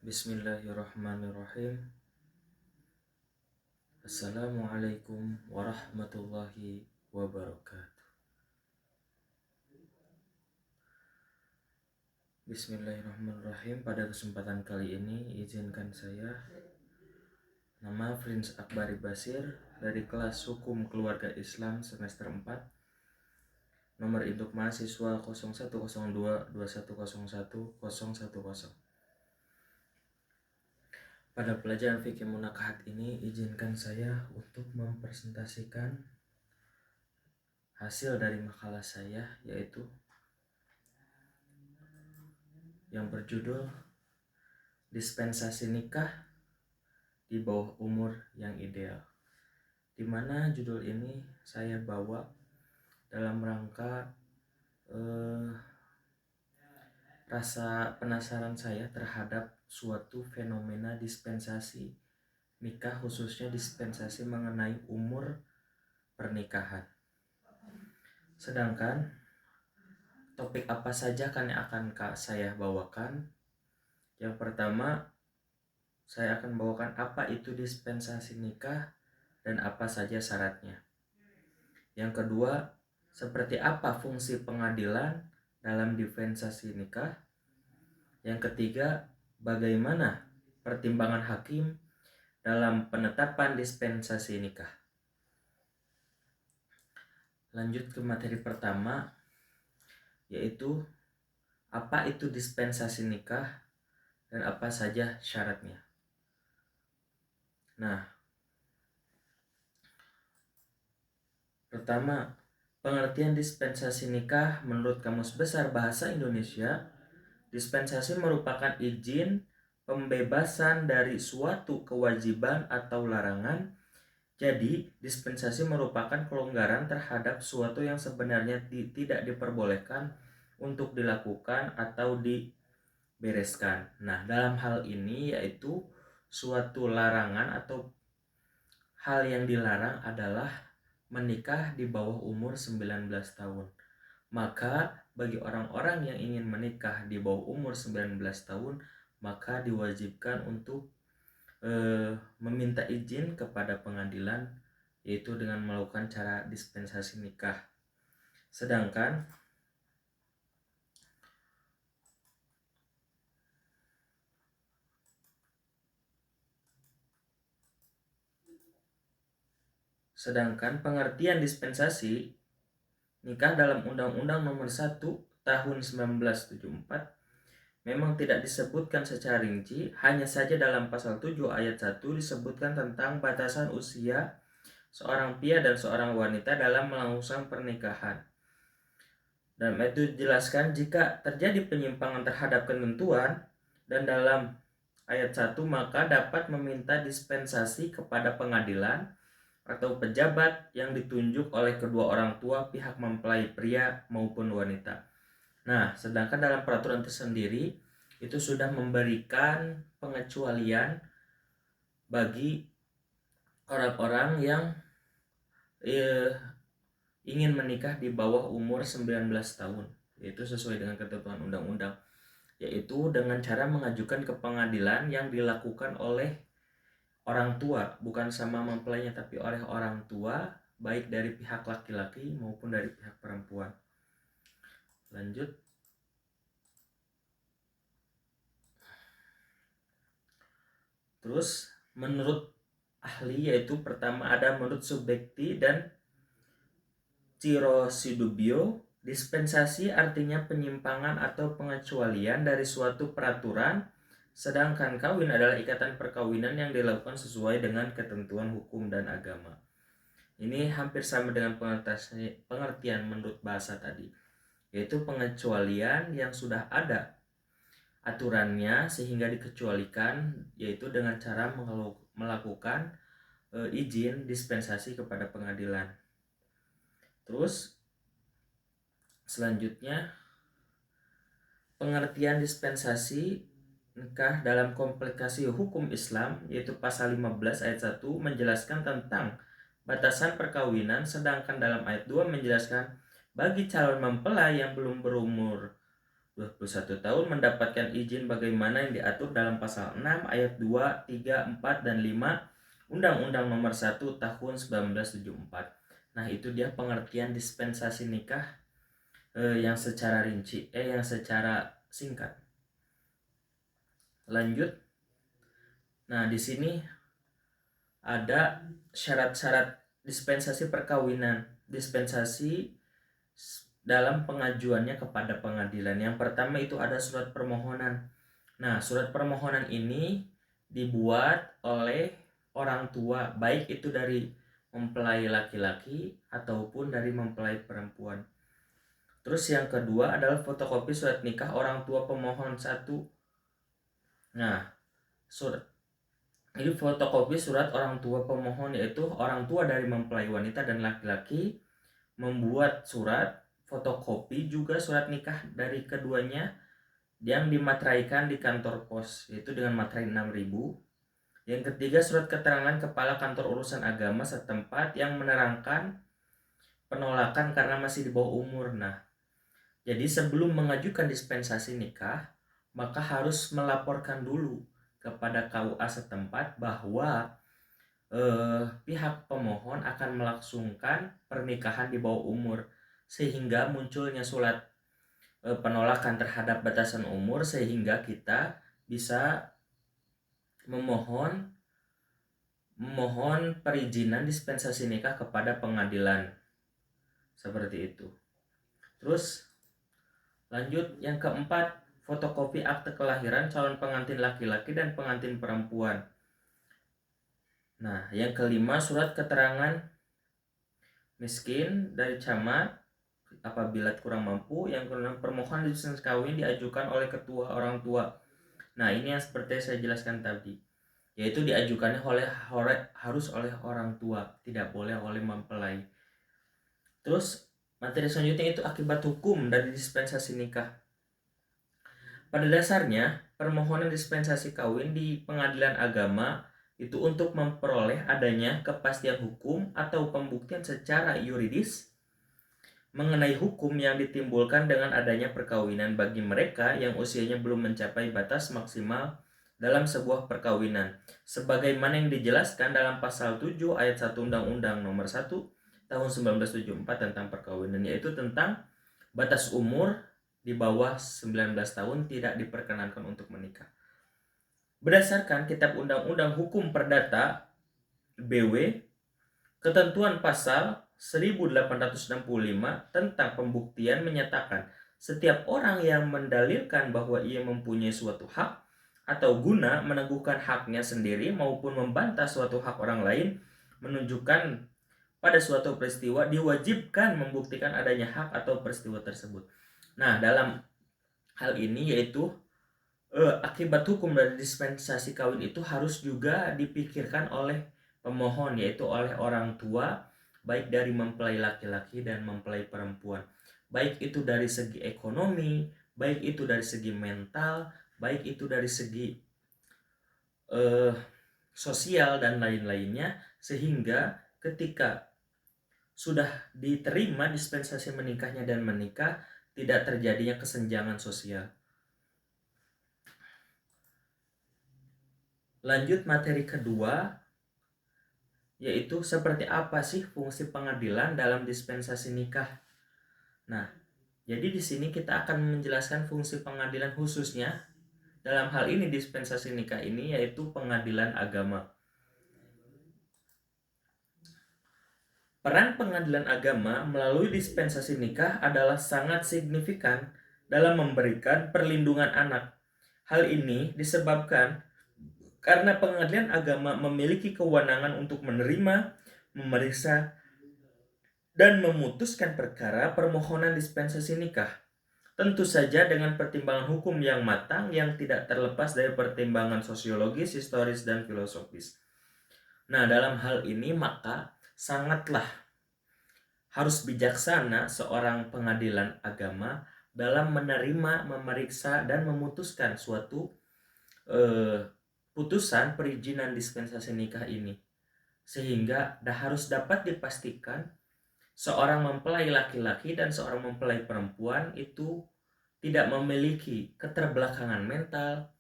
Bismillahirrahmanirrahim. Assalamualaikum warahmatullahi wabarakatuh. Bismillahirrahmanirrahim. Pada kesempatan kali ini izinkan saya, nama Prince Akbari Basir, dari kelas Hukum Keluarga Islam semester 4, nomor induk mahasiswa 010221011010. Pada pelajaran fikih munakahat ini, izinkan saya untuk mempresentasikan hasil dari makalah saya, yaitu yang berjudul Dispensasi Nikah di Bawah Umur yang Ideal, di mana judul ini saya bawa dalam rangka rasa penasaran saya terhadap suatu fenomena dispensasi nikah, khususnya dispensasi mengenai umur pernikahan. Sedangkan topik apa saja kan yang akan saya bawakan? Yang pertama, saya akan bawakan apa itu dispensasi nikah dan apa saja syaratnya. Yang kedua, seperti apa fungsi pengadilan dalam dispensasi nikah. Yang ketiga, bagaimana pertimbangan hakim dalam penetapan dispensasi nikah. Lanjut ke materi pertama, yaitu apa itu dispensasi nikah dan apa saja syaratnya. Nah, pertama, pengertian dispensasi nikah menurut Kamus Besar Bahasa Indonesia, dispensasi merupakan izin pembebasan dari suatu kewajiban atau larangan. Jadi, dispensasi merupakan kelonggaran terhadap suatu yang sebenarnya tidak diperbolehkan untuk dilakukan atau dibereskan. Nah, dalam hal ini yaitu suatu larangan atau hal yang dilarang adalah menikah di bawah umur 19 tahun. Maka bagi orang-orang yang ingin menikah di bawah umur 19 tahun, maka diwajibkan untuk meminta izin kepada pengadilan, yaitu dengan melakukan cara dispensasi nikah. Sedangkan pengertian dispensasi nikah dalam Undang-Undang Nomor 1 Tahun 1974 memang tidak disebutkan secara rinci, hanya saja dalam pasal 7 ayat 1 disebutkan tentang batasan usia seorang pria dan seorang wanita dalam melangsungkan pernikahan. Dan itu dijelaskan jika terjadi penyimpangan terhadap ketentuan dan dalam ayat 1 maka dapat meminta dispensasi kepada pengadilan atau pejabat yang ditunjuk oleh kedua orang tua pihak mempelai pria maupun wanita. Nah, sedangkan dalam peraturan itu sendiri itu sudah memberikan pengecualian bagi orang-orang yang ingin menikah di bawah umur 19 tahun, yaitu sesuai dengan ketentuan undang-undang, yaitu dengan cara mengajukan ke pengadilan yang dilakukan oleh orang tua, bukan sama mempelainya tapi oleh orang tua, baik dari pihak laki-laki maupun dari pihak perempuan. Lanjut. Terus menurut ahli, yaitu pertama ada menurut Subekti dan Cirosidubio, dispensasi artinya penyimpangan atau pengecualian dari suatu peraturan, sedangkan kawin adalah ikatan perkawinan yang dilakukan sesuai dengan ketentuan hukum dan agama. Ini hampir sama dengan pengertian menurut bahasa tadi, yaitu pengecualian yang sudah ada aturannya sehingga dikecualikan, yaitu dengan cara melakukan izin dispensasi kepada pengadilan. Terus selanjutnya, pengertian dispensasi nikah dalam komplikasi hukum Islam, yaitu pasal 15 ayat 1 menjelaskan tentang batasan perkawinan, sedangkan dalam ayat 2 menjelaskan bagi calon mempelai yang belum berumur 21 tahun mendapatkan izin bagaimana yang diatur dalam pasal 6 ayat 2, 3, 4, dan 5 Undang-Undang Nomor 1 Tahun 1974. Nah, itu dia pengertian dispensasi nikah yang secara rinci, yang secara singkat. Lanjut. Nah, di sini ada syarat-syarat dispensasi perkawinan, dispensasi dalam pengajuannya kepada pengadilan. Yang pertama itu ada surat permohonan. Nah, surat permohonan ini dibuat oleh orang tua, baik itu dari mempelai laki-laki ataupun dari mempelai perempuan. Terus yang kedua adalah fotokopi surat nikah orang tua pemohon satu. Nah, ini fotokopi surat orang tua pemohon, yaitu orang tua dari mempelai wanita dan laki-laki membuat surat fotokopi juga surat nikah dari keduanya yang dimateraikan di kantor pos, yaitu dengan materai 6.000. Yang ketiga, surat keterangan kepala kantor urusan agama setempat yang menerangkan penolakan karena masih di bawah umur. Nah, jadi sebelum mengajukan dispensasi nikah, maka harus melaporkan dulu kepada KUA setempat bahwa pihak pemohon akan melangsungkan pernikahan di bawah umur, sehingga munculnya surat penolakan terhadap batasan umur, sehingga kita bisa memohon perizinan dispensasi nikah kepada pengadilan. Seperti itu. Terus lanjut yang keempat, fotokopi akte kelahiran calon pengantin laki-laki dan pengantin perempuan. Nah, yang kelima, surat keterangan miskin dari camat apabila kurang mampu. Yang keenam, permohonan dispensasi kawin diajukan oleh ketua orang tua. Nah, ini yang seperti saya jelaskan tadi, yaitu diajukannya harus oleh orang tua, tidak boleh oleh mempelai. Terus materi selanjutnya itu akibat hukum dari dispensasi nikah. Pada dasarnya, permohonan dispensasi kawin di pengadilan agama itu untuk memperoleh adanya kepastian hukum atau pembuktian secara yuridis mengenai hukum yang ditimbulkan dengan adanya perkawinan bagi mereka yang usianya belum mencapai batas maksimal dalam sebuah perkawinan, sebagaimana yang dijelaskan dalam pasal 7 ayat 1 Undang-Undang Nomor 1 Tahun 1974 tentang perkawinan, yaitu tentang batas umur di bawah 19 tahun tidak diperkenankan untuk menikah. Berdasarkan Kitab Undang-Undang Hukum Perdata BW, ketentuan pasal 1865 tentang pembuktian menyatakan setiap orang yang mendalilkan bahwa ia mempunyai suatu hak atau guna meneguhkan haknya sendiri maupun membantah suatu hak orang lain menunjukkan pada suatu peristiwa diwajibkan membuktikan adanya hak atau peristiwa tersebut. Nah, dalam hal ini yaitu akibat hukum dari dispensasi kawin itu harus juga dipikirkan oleh pemohon, yaitu oleh orang tua, baik dari mempelai laki-laki dan mempelai perempuan, baik itu dari segi ekonomi, baik itu dari segi mental, baik itu dari segi sosial dan lain-lainnya, sehingga ketika sudah diterima dispensasi menikahnya dan menikah, tidak terjadinya kesenjangan sosial. Lanjut materi kedua, yaitu seperti apa sih fungsi pengadilan dalam dispensasi nikah. Nah, jadi di sini kita akan menjelaskan fungsi pengadilan khususnya dalam hal ini dispensasi nikah ini, yaitu pengadilan agama. Peran pengadilan agama melalui dispensasi nikah adalah sangat signifikan dalam memberikan perlindungan anak. Hal ini disebabkan karena pengadilan agama memiliki kewenangan untuk menerima, memeriksa, dan memutuskan perkara permohonan dispensasi nikah. Tentu saja dengan pertimbangan hukum yang matang yang tidak terlepas dari pertimbangan sosiologis, historis, dan filosofis. Nah, dalam hal ini maka sangatlah harus bijaksana seorang pengadilan agama dalam menerima, memeriksa, dan memutuskan suatu putusan perizinan dispensasi nikah ini, sehingga harus dapat dipastikan seorang mempelai laki-laki dan seorang mempelai perempuan itu tidak memiliki keterbelakangan mental,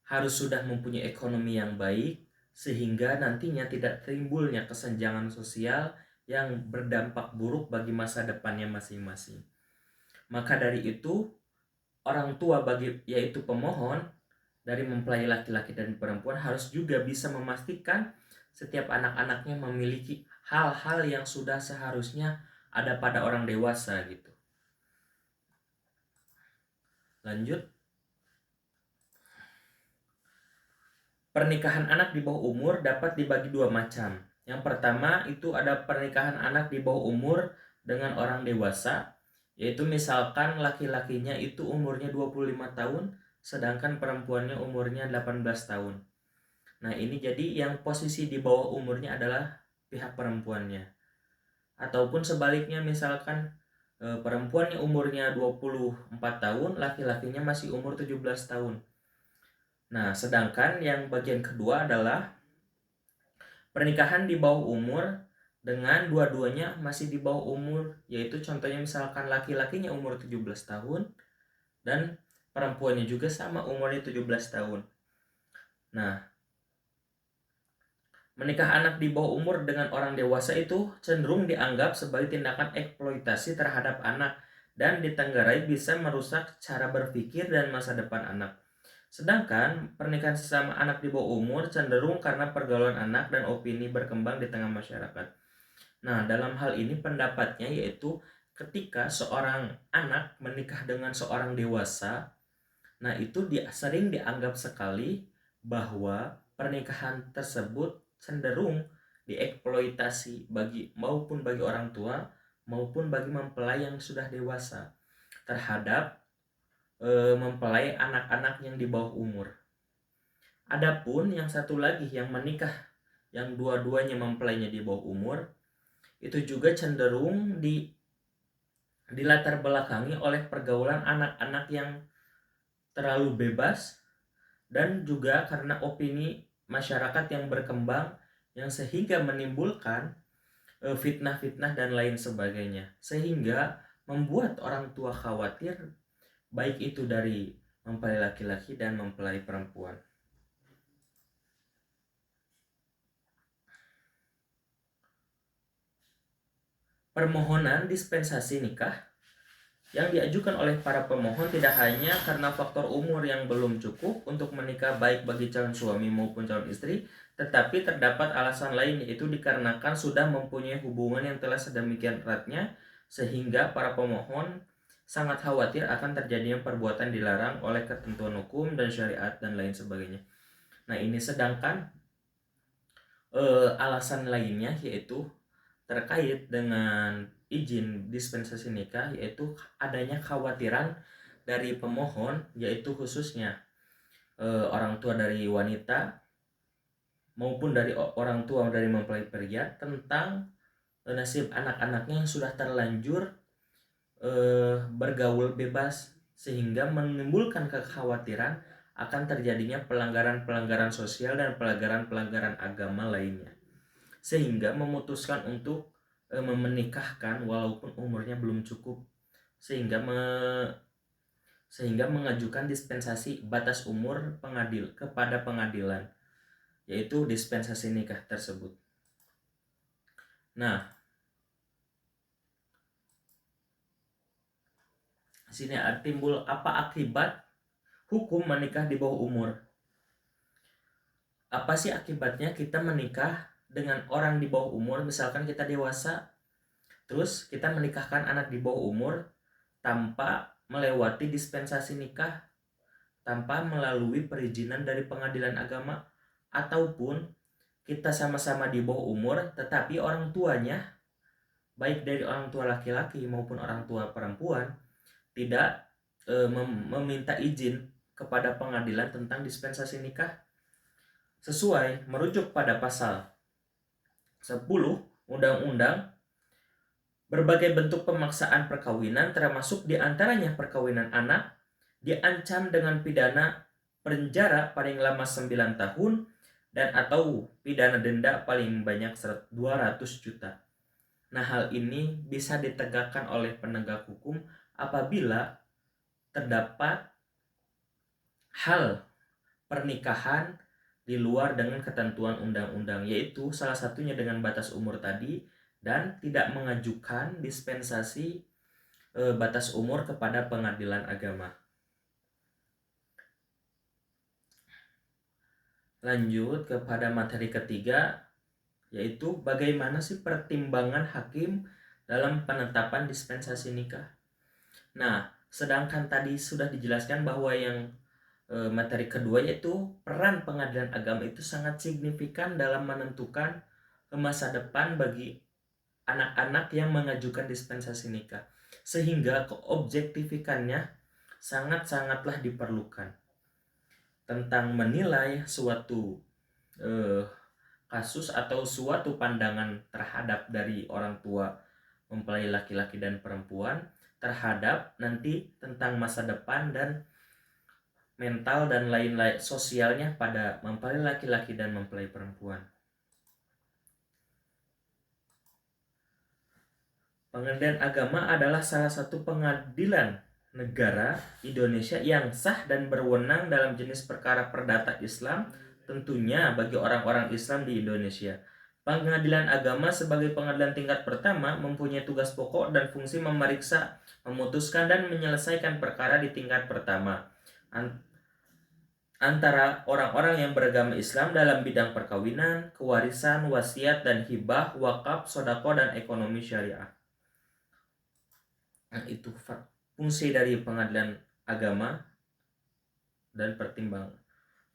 harus sudah mempunyai ekonomi yang baik, sehingga nantinya tidak timbulnya kesenjangan sosial yang berdampak buruk bagi masa depannya masing-masing. Maka dari itu, orang tua yaitu pemohon dari mempelai laki-laki dan perempuan harus juga bisa memastikan setiap anak-anaknya memiliki hal-hal yang sudah seharusnya ada pada orang dewasa gitu. Lanjut. Pernikahan anak di bawah umur dapat dibagi dua macam. Yang pertama itu ada pernikahan anak di bawah umur dengan orang dewasa, yaitu misalkan laki-lakinya itu umurnya 25 tahun, sedangkan perempuannya umurnya 18 tahun. Nah ini jadi yang posisi di bawah umurnya adalah pihak perempuannya. Ataupun sebaliknya misalkan perempuannya umurnya 24 tahun, laki-lakinya masih umur 17 tahun. Nah, sedangkan yang bagian kedua adalah pernikahan di bawah umur dengan dua-duanya masih di bawah umur, yaitu contohnya misalkan laki-lakinya umur 17 tahun dan perempuannya juga sama umurnya 17 tahun. Nah, menikah anak di bawah umur dengan orang dewasa itu cenderung dianggap sebagai tindakan eksploitasi terhadap anak dan ditenggarai bisa merusak cara berpikir dan masa depan anak. Sedangkan pernikahan sesama anak di bawah umur cenderung karena pergaulan anak dan opini berkembang di tengah masyarakat. Nah, dalam hal ini pendapatnya yaitu ketika seorang anak menikah dengan seorang dewasa, nah itu sering dianggap sekali bahwa pernikahan tersebut cenderung dieksploitasi maupun bagi orang tua maupun bagi mempelai yang sudah dewasa terhadap mempelai anak-anak yang di bawah umur. Adapun yang satu lagi yang menikah yang dua-duanya mempelainya di bawah umur itu juga cenderung dilatar belakangi oleh pergaulan anak-anak yang terlalu bebas dan juga karena opini masyarakat yang berkembang yang sehingga menimbulkan fitnah-fitnah dan lain sebagainya, sehingga membuat orang tua khawatir baik itu dari mempelai laki-laki dan mempelai perempuan. Permohonan dispensasi nikah yang diajukan oleh para pemohon tidak hanya karena faktor umur yang belum cukup untuk menikah baik bagi calon suami maupun calon istri, tetapi terdapat alasan lain, yaitu dikarenakan sudah mempunyai hubungan yang telah sedemikian eratnya sehingga para pemohon sangat khawatir akan terjadinya perbuatan dilarang oleh ketentuan hukum dan syariat dan lain sebagainya. Nah ini sedangkan alasan lainnya yaitu terkait dengan izin dispensasi nikah, yaitu adanya kekhawatiran dari pemohon, yaitu khususnya orang tua dari wanita maupun dari orang tua dari mempelai pria tentang nasib anak-anaknya yang sudah terlanjur bergaul bebas, sehingga menimbulkan kekhawatiran akan terjadinya pelanggaran-pelanggaran sosial dan pelanggaran-pelanggaran agama lainnya, sehingga memutuskan untuk menikahkan walaupun umurnya belum cukup, sehingga mengajukan dispensasi batas umur kepada pengadilan, yaitu dispensasi nikah tersebut. Nah, sini timbul apa akibat hukum menikah di bawah umur. Apa sih akibatnya kita menikah dengan orang di bawah umur? Misalkan kita dewasa, terus kita menikahkan anak di bawah umur tanpa melewati dispensasi nikah, tanpa melalui perizinan dari pengadilan agama, ataupun kita sama-sama di bawah umur tetapi orang tuanya, baik dari orang tua laki-laki maupun orang tua perempuan, tidak meminta izin kepada pengadilan tentang dispensasi nikah. Sesuai merujuk pada pasal 10 Undang-Undang berbagai bentuk pemaksaan perkawinan, termasuk diantaranya perkawinan anak, diancam dengan pidana penjara paling lama 9 tahun dan atau pidana denda paling banyak 200 juta. Nah, hal ini bisa ditegakkan oleh penegak hukum apabila terdapat hal pernikahan di luar dengan ketentuan undang-undang, yaitu salah satunya dengan batas umur tadi dan tidak mengajukan dispensasi batas umur kepada pengadilan agama. Lanjut kepada materi ketiga, yaitu bagaimana sih pertimbangan hakim dalam penetapan dispensasi nikah. Nah, sedangkan tadi sudah dijelaskan bahwa yang materi kedua yaitu peran pengadilan agama itu sangat signifikan dalam menentukan masa depan bagi anak-anak yang mengajukan dispensasi nikah, sehingga keobjektifikannya sangat-sangatlah diperlukan tentang menilai suatu kasus atau suatu pandangan terhadap dari orang tua mempelai laki-laki dan perempuan terhadap nanti tentang masa depan dan mental dan lain-lain sosialnya pada mempelai laki-laki dan mempelai perempuan. Pengadilan agama adalah salah satu pengadilan negara Indonesia yang sah dan berwenang dalam jenis perkara perdata Islam, tentunya bagi orang-orang Islam di Indonesia. Pengadilan agama sebagai pengadilan tingkat pertama mempunyai tugas pokok dan fungsi memeriksa, memutuskan, dan menyelesaikan perkara di tingkat pertama antara orang-orang yang beragama Islam dalam bidang perkawinan, kewarisan, wasiat dan hibah, wakaf, sodako, dan ekonomi syariah. Nah, itu fungsi dari pengadilan agama dan pertimbangan.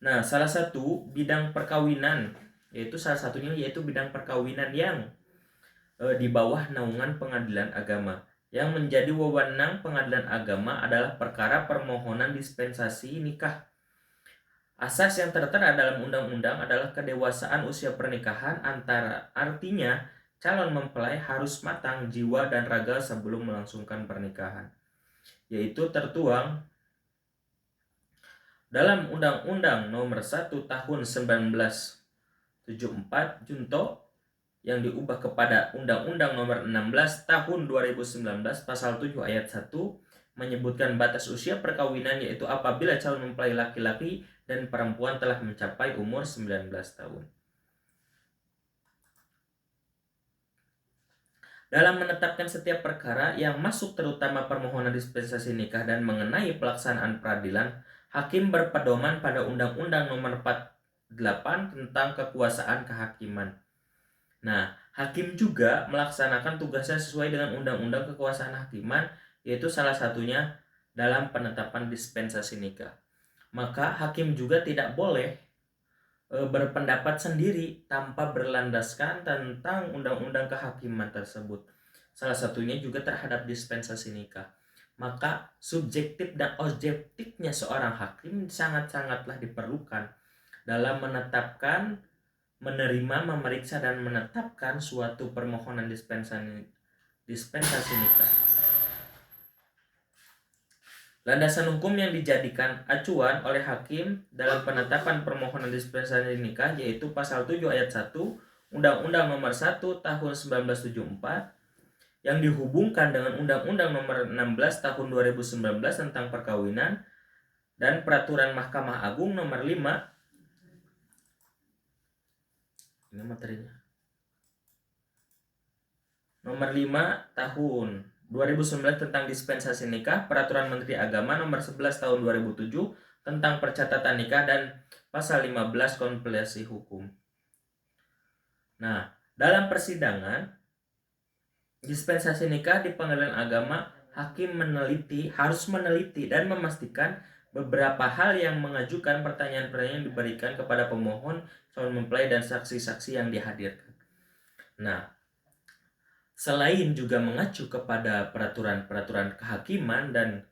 Nah, salah satu bidang perkawinan yaitu bidang perkawinan yang di bawah naungan pengadilan agama. Yang menjadi wewenang pengadilan agama adalah perkara permohonan dispensasi nikah. Asas yang tertera dalam undang-undang adalah kedewasaan usia pernikahan, artinya calon mempelai harus matang jiwa dan raga sebelum melangsungkan pernikahan, yaitu tertuang dalam Undang-Undang Nomor 1 Tahun 1974 Junto yang diubah kepada Undang-Undang Nomor 16 Tahun 2019 Pasal 7 Ayat 1 menyebutkan batas usia perkawinan, yaitu apabila calon mempelai laki-laki dan perempuan telah mencapai umur 19 tahun. Dalam menetapkan setiap perkara yang masuk terutama permohonan dispensasi nikah dan mengenai pelaksanaan peradilan, hakim berpedoman pada Undang-Undang Nomor 48 tentang kekuasaan kehakiman. Nah, hakim juga melaksanakan tugasnya sesuai dengan Undang-Undang Kekuasaan Hakiman, yaitu salah satunya dalam penetapan dispensasi nikah. Maka hakim juga tidak boleh berpendapat sendiri tanpa berlandaskan tentang undang-undang kehakiman tersebut. Salah satunya juga terhadap dispensasi nikah. Maka subjektif dan objektifnya seorang hakim sangat-sangatlah diperlukan dalam menetapkan, menerima, memeriksa, dan menetapkan suatu permohonan dispensasi nikah. Landasan hukum yang dijadikan acuan oleh hakim dalam penetapan permohonan dispensasi nikah yaitu Pasal 7 Ayat 1 Undang-Undang Nomor 1 Tahun 1974 yang dihubungkan dengan Undang-Undang Nomor 16 Tahun 2019 tentang perkawinan dan Peraturan Mahkamah Agung Nomor 5. Ini materinya. Nomor 5 Tahun 2019 tentang dispensasi nikah, Peraturan Menteri Agama Nomor 11 Tahun 2007 tentang percatatan nikah, dan Pasal 15 Kompilasi Hukum. Nah, dalam persidangan dispensasi nikah di pengadilan agama, hakim harus meneliti dan memastikan beberapa hal yang mengajukan pertanyaan-pertanyaan yang diberikan kepada pemohon, calon mempelai, dan saksi-saksi yang dihadirkan. Nah, selain juga mengacu kepada peraturan-peraturan kehakiman dan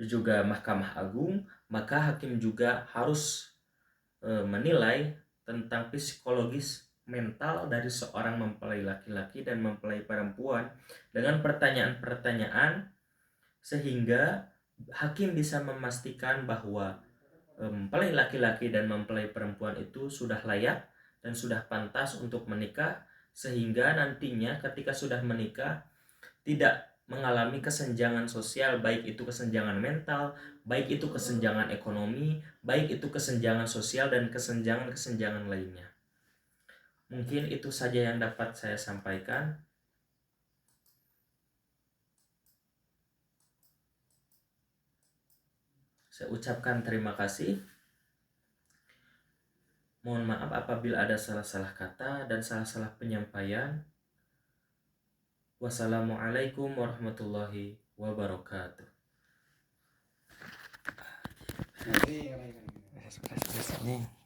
juga Mahkamah Agung, maka hakim juga harus menilai tentang psikologis mental dari seorang mempelai laki-laki dan mempelai perempuan dengan pertanyaan-pertanyaan, sehingga hakim bisa memastikan bahwa mempelai laki-laki dan mempelai perempuan itu sudah layak dan sudah pantas untuk menikah, sehingga nantinya ketika sudah menikah tidak mengalami kesenjangan sosial, baik itu kesenjangan mental, baik itu kesenjangan ekonomi, baik itu kesenjangan sosial dan kesenjangan-kesenjangan lainnya. Mungkin itu saja yang dapat saya sampaikan. Saya ucapkan terima kasih. Mohon maaf apabila ada salah-salah kata dan salah-salah penyampaian. Wassalamualaikum warahmatullahi wabarakatuh. Ini